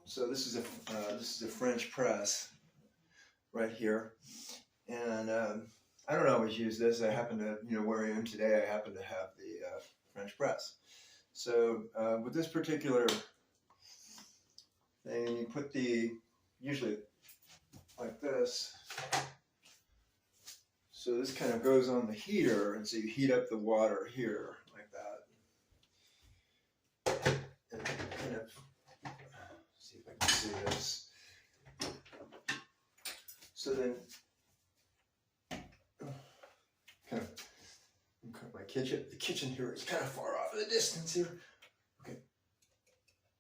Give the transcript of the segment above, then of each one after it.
So this is a French press right here, and I don't always use this. I happen to, where I am today, I happen to have the French press. So with this particular thing, you put usually like this. So this kind of goes on the heater, and so you heat up the water here like that. And kind of see if I can see this. So then, kind of my kitchen. The kitchen here is kind of far off in the distance here. Okay.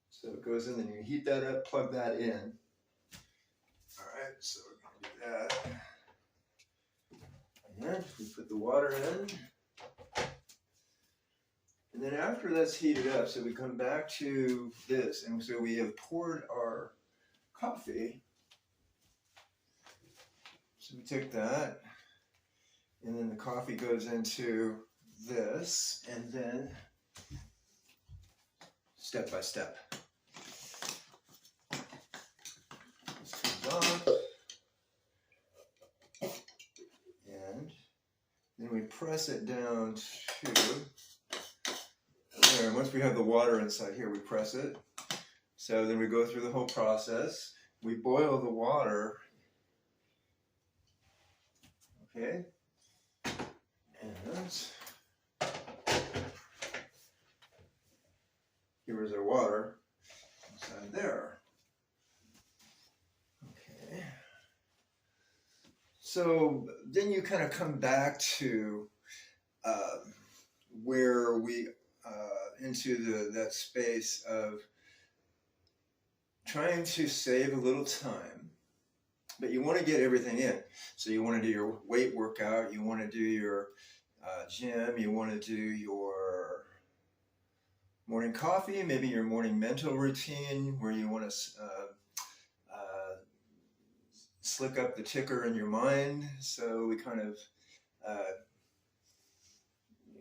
So it goes in, then you heat that up, plug that in. All right. So we're gonna do that. And we put the water in. And then after that's heated up, so we come back to this, and so we have poured our coffee. So we take that, and then the coffee goes into this, and then step by step. This comes on, and then we press it down to there. And once we have the water inside here, we press it. So then we go through the whole process. We boil the water. Okay. And here is our water inside there. Okay. So then you kind of come back to where we into that space of trying to save a little time, but you want to get everything in. So you want to do your weight workout, you want to do your gym, you want to do your morning coffee, maybe your morning mental routine where you want to slick up the ticker in your mind. So we kind of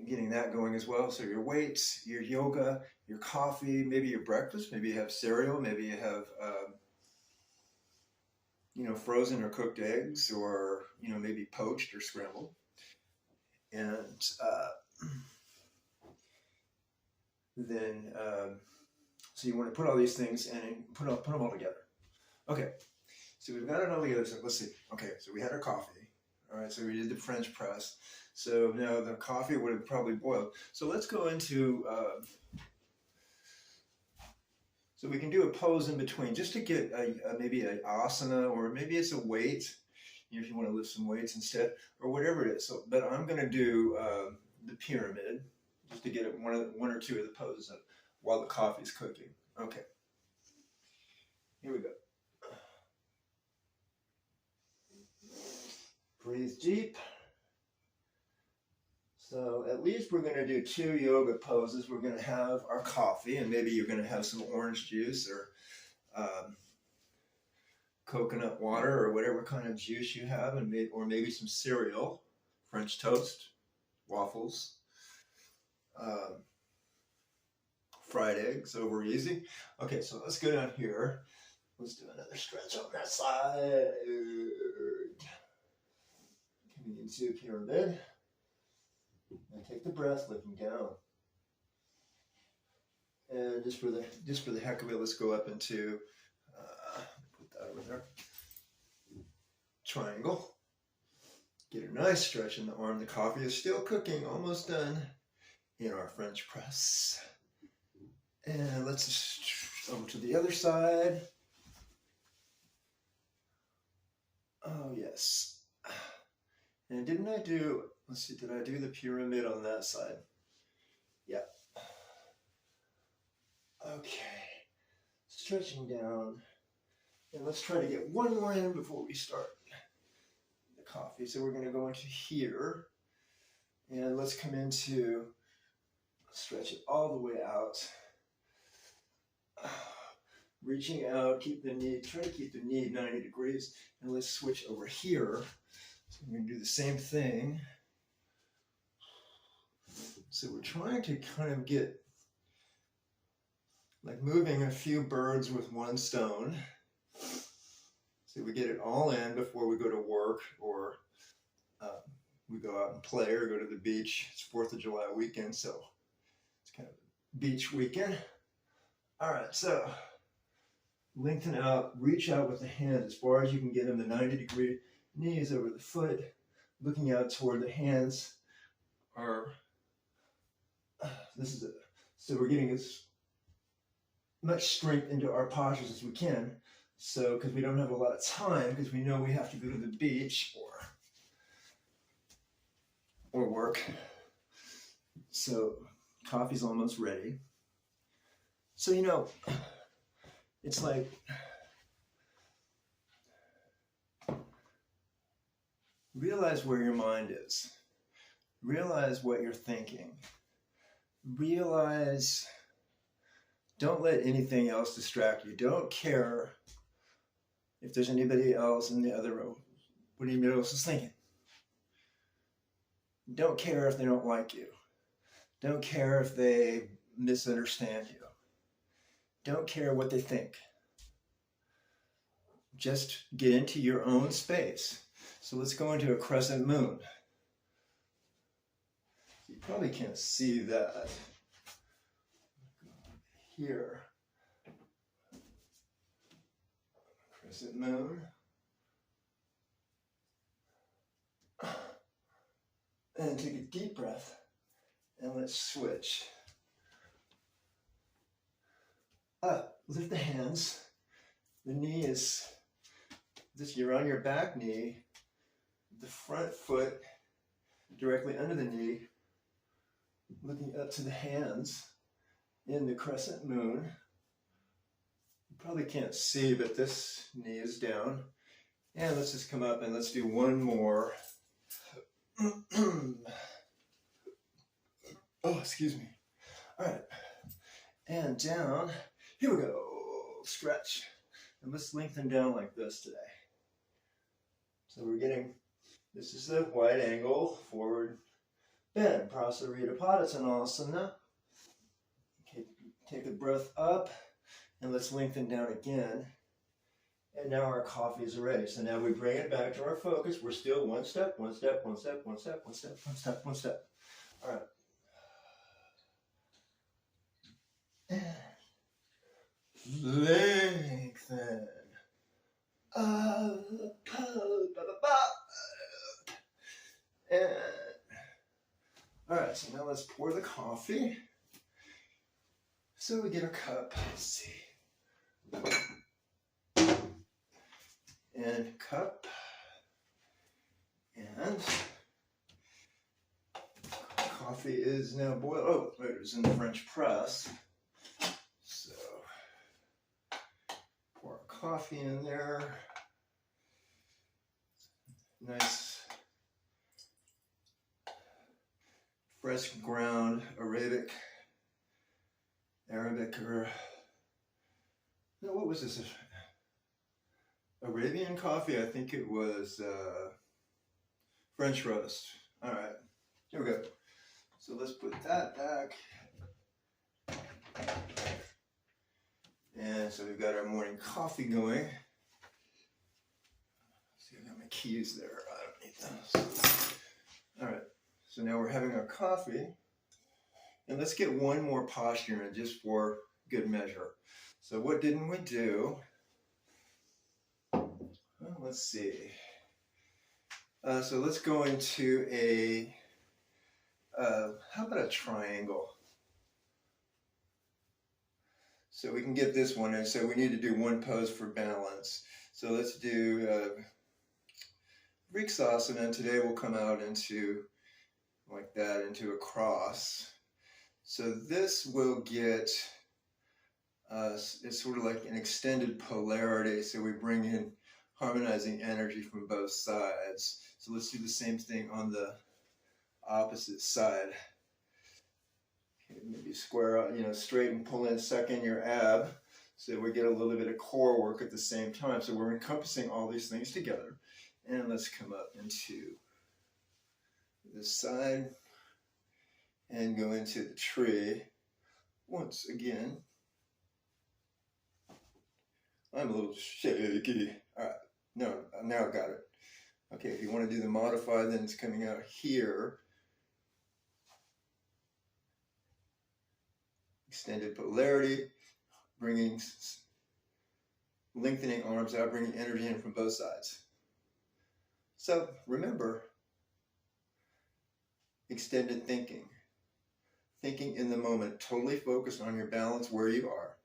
getting that going as well. So your weights, your yoga, your coffee, maybe your breakfast, maybe you have cereal, maybe you have frozen or cooked eggs, or maybe poached or scrambled. And then so you want to put all these things in and put them all together. Okay, so we've got it all together. So let's see. Okay, so we had our coffee. All right, so we did the French press. So now the coffee would have probably boiled. So let's go into, so we can do a pose in between just to get maybe an asana, or maybe it's a weight, if you want to lift some weights instead, or whatever it is. So, but I'm going to do the pyramid just to get one or two of the poses while the coffee's cooking. Okay, here we go. Breathe deep. So at least we're going to do 2 yoga poses. We're going to have our coffee, and maybe you're going to have some orange juice or coconut water or whatever kind of juice you have, and maybe some cereal, French toast, waffles, fried eggs, over easy. Okay, so let's go down here. Let's do another stretch on that side. Coming into pyramid. And take the breath, looking down. And just for the heck of it, let's go up into put that over there. Triangle. Get a nice stretch in the arm. The coffee is still cooking, almost done in our French press. And let's just over to the other side. Oh yes. And didn't I do, let's see, did I do the pyramid on that side? Yeah. Okay. Stretching down. And let's try to get one more in before we start the coffee. So we're going to go into here. And let's come into, stretch it all the way out. Reaching out, keep the knee, try to keep the knee 90 degrees. And let's switch over here. So we're going to do the same thing. So we're trying to kind of get like moving a few birds with one stone. So we get it all in before we go to work, or we go out and play or go to the beach. It's 4th of July weekend, so it's kind of a beach weekend. All right, so lengthen out, reach out with the hands as far as you can get them, the 90-degree knees over the foot, looking out toward the hands. So we're getting as much strength into our postures as we can. So, because we don't have a lot of time, because we know we have to go to the beach or work. So, coffee's almost ready. So, you know, it's like realize where your mind is. Realize what you're thinking. Realize, don't let anything else distract you. Don't care if there's anybody else in the other room, what anybody else is thinking. Don't care if they don't like you. Don't care if they misunderstand you. Don't care what they think. Just get into your own space. So let's go into a crescent moon. You probably can't see that here. Crescent moon. And take a deep breath, and let's switch. Up, lift the hands. The knee is, you're on your back knee, the front foot directly under the knee, looking up to the hands in the crescent moon. You probably can't see, but this knee is down. And let's just come up and let's do one more. Oh, excuse me. All right. And down. Here we go. Stretch. And let's lengthen down like this today. So we're getting, this is the wide angle forward bend. Prasarita Padasana. Okay, take a breath up and let's lengthen down again. And now our coffee is ready. So now we bring it back to our focus. We're still one step, one step, one step, one step, one step, one step, one step. All right. Lengthen. And all right, so now let's pour the coffee. So we get our cup. Let's see. And cup. And coffee is now boiled. Oh, it was in the French press. So pour coffee in there. Nice fresh ground Arabic or no, what was this? Arabian coffee? I think it was French roast. All right, here we go. So let's put that back. And so we've got our morning coffee going. See, I got my keys there. I don't need those. All right, so now we're having our coffee. And let's get one more posture in just for good measure. So what didn't we do? Well, let's see. So let's go into a, how about a triangle? So we can get this one in. So we need to do one pose for balance. So let's do Vriksasana, and today we'll come out into, like that, into a cross. So this will get, it's sort of like an extended polarity. So we bring in harmonizing energy from both sides. So let's do the same thing on the opposite side. Okay, maybe square out, straight and pull in second your ab. So we get a little bit of core work at the same time. So we're encompassing all these things together. And let's come up into this side and go into the tree once again. I'm a little shaky. All right, no, now I got it. Okay, if you want to do the modify, then it's coming out here. Extended polarity, lengthening arms out, bringing energy in from both sides. So remember, extended thinking. Thinking in the moment, totally focused on your balance where you are.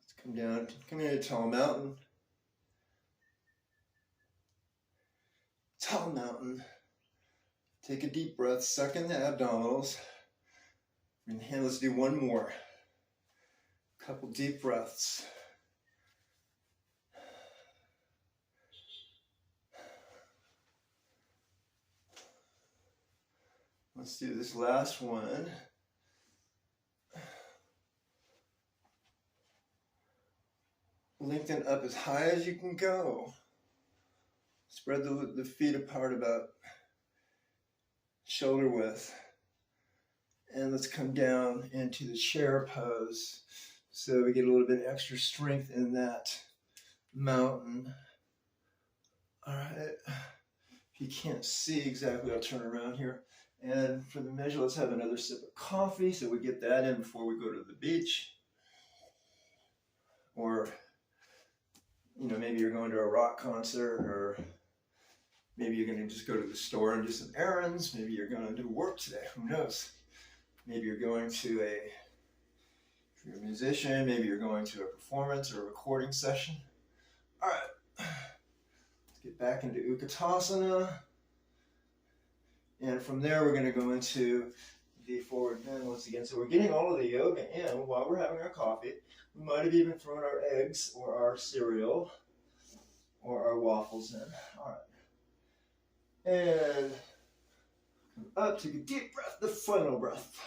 Let's come down, come into tall mountain. Tall mountain. Take a deep breath, suck in the abdominals. And let's do one more. Couple deep breaths. Let's do this last one. Lengthen up as high as you can go. Spread the feet apart about shoulder width. And let's come down into the chair pose so we get a little bit extra strength in that mountain. All right. If you can't see exactly, I'll turn around here. And for the measure, let's have another sip of coffee so we get that in before we go to the beach. Or, you know, maybe you're going to a rock concert, or maybe you're going to just go to the store and do some errands. Maybe you're going to do work today. Who knows? Maybe you're going to if you're a musician, maybe you're going to a performance or a recording session. All right. Let's get back into Utkatasana. And from there, we're going to go into the forward bend once again. So we're getting all of the yoga in while we're having our coffee. We might have even thrown our eggs or our cereal or our waffles in. All right. And come up, take a deep breath, the final breath.